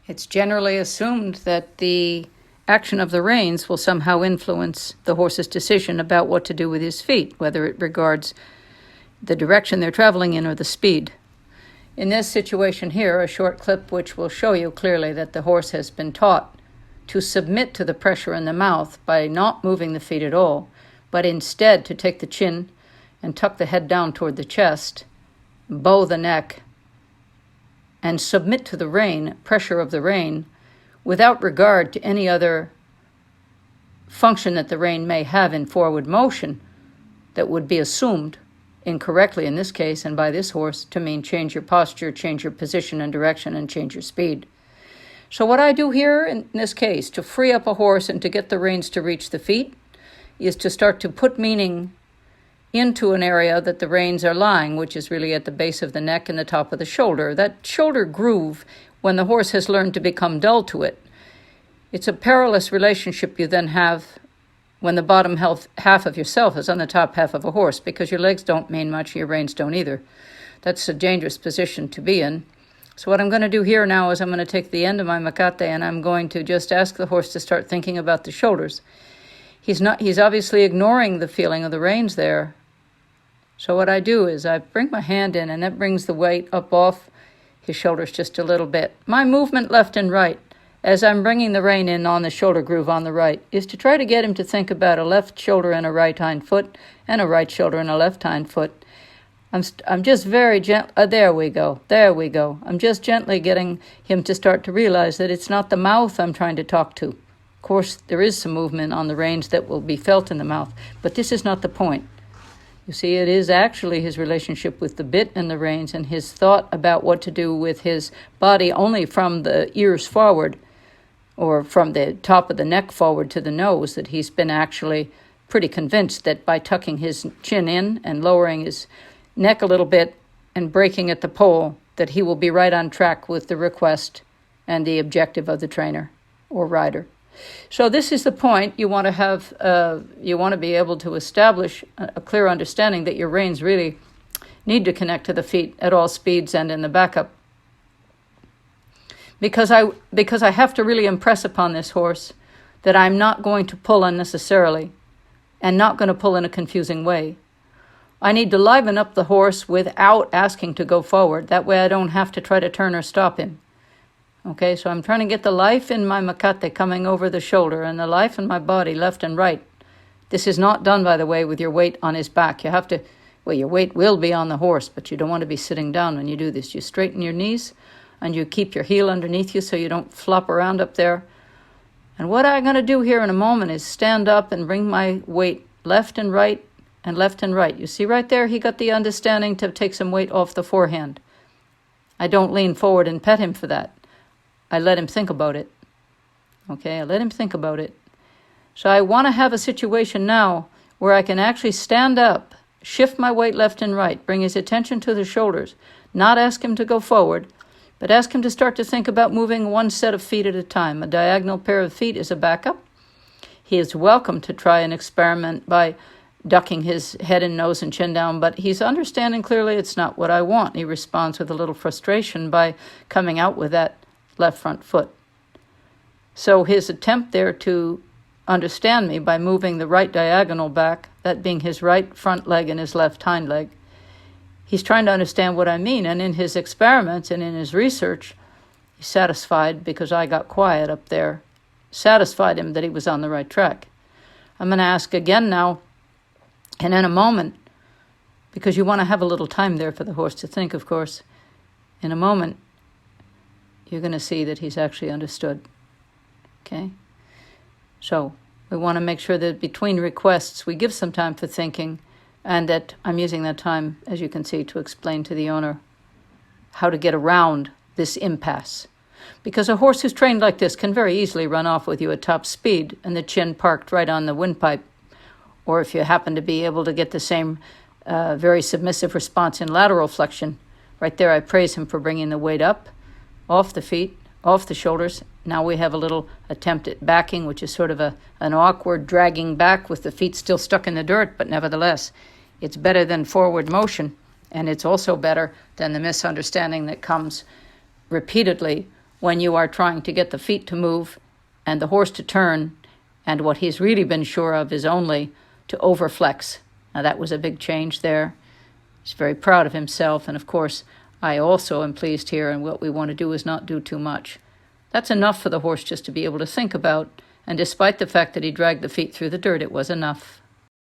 It's generally assumed that the action of the reins will somehow influence the horse's decision about what to do with his feet, whether it regards the direction they're traveling in or the speed. In this situation here, a short clip which will show you clearly that the horse has been taught to submit to the pressure in the mouth by not moving the feet at all, but instead to take the chin and tuck the head down toward the chest, bow the neck, and submit to the pressure of the rein, without regard to any other function that the rein may have in forward motion that would be assumed incorrectly in this case and by this horse to mean change your posture, change your position and direction, and change your speed. So what I do here in this case to free up a horse and to get the reins to reach the feet is to start to put meaning into an area that the reins are lying, which is really at the base of the neck and the top of the shoulder. That shoulder groove, when the horse has learned to become dull to it, it's a perilous relationship you then have when the bottom half of yourself is on the top half of a horse, because your legs don't mean much, your reins don't either. That's a dangerous position to be in. So what I'm going to do here now is I'm going to take the end of my macate and I'm going to just ask the horse to start thinking about the shoulders. He's obviously ignoring the feeling of the reins there. So what I do is I bring my hand in, and that brings the weight up off his shoulders just a little bit. My movement left and right, as I'm bringing the rein in on the shoulder groove on the right, is to try to get him to think about a left shoulder and a right hind foot, and a right shoulder and a left hind foot. I'm just very gentle. There we go. I'm just gently getting him to start to realize that it's not the mouth I'm trying to talk to. Of course, there is some movement on the reins that will be felt in the mouth, but this is not the point. You see, it is actually his relationship with the bit and the reins and his thought about what to do with his body only from the ears forward, or from the top of the neck forward to the nose, that he's been actually pretty convinced that by tucking his chin in and lowering his neck a little bit and breaking at the pole, that he will be right on track with the request and the objective of the trainer or rider. So this is the point. You want to have, you want to be able to establish a clear understanding that your reins really need to connect to the feet at all speeds and in the backup. Because I have to really impress upon this horse that I'm not going to pull unnecessarily and not going to pull in a confusing way. I need to liven up the horse without asking to go forward. That way I don't have to try to turn or stop him. Okay, so I'm trying to get the life in my macate coming over the shoulder and the life in my body left and right. This is not done, by the way, with your weight on his back. You have to, well, your weight will be on the horse, but you don't want to be sitting down when you do this. You straighten your knees and you keep your heel underneath you so you don't flop around up there. And what I'm going to do here in a moment is stand up and bring my weight left and right and left and right. You see right there, he got the understanding to take some weight off the forehand. I don't lean forward and pet him for that. I let him think about it. Okay, I let him think about it. So I want to have a situation now where I can actually stand up, shift my weight left and right, bring his attention to the shoulders, not ask him to go forward, but ask him to start to think about moving one set of feet at a time. A diagonal pair of feet is a backup. He is welcome to try an experiment by ducking his head and nose and chin down, but he's understanding clearly it's not what I want. He responds with a little frustration by coming out with that left front foot. So his attempt there to understand me by moving the right diagonal back, that being his right front leg and his left hind leg, he's trying to understand what I mean. And in his experiments and in his research, he's satisfied, because I got quiet up there, satisfied him that he was on the right track. I'm going to ask again now, and in a moment, because you want to have a little time there for the horse to think, of course, in a moment, you're going to see that he's actually understood. Okay? So we want to make sure that between requests we give some time for thinking, and that I'm using that time, as you can see, to explain to the owner how to get around this impasse. Because a horse who's trained like this can very easily run off with you at top speed and the chin parked right on the windpipe. Or if you happen to be able to get the same very submissive response in lateral flexion, right there I praise him for bringing the weight up, off the feet, off the shoulders. Now we have a little attempt at backing, which is sort of an awkward dragging back with the feet still stuck in the dirt, but nevertheless, it's better than forward motion, and it's also better than the misunderstanding that comes repeatedly when you are trying to get the feet to move and the horse to turn, and what he's really been sure of is only to overflex. Now that was a big change there. He's very proud of himself, and of course I also am pleased here, and what we want to do is not do too much. That's enough for the horse just to be able to think about, and despite the fact that he dragged the feet through the dirt, it was enough.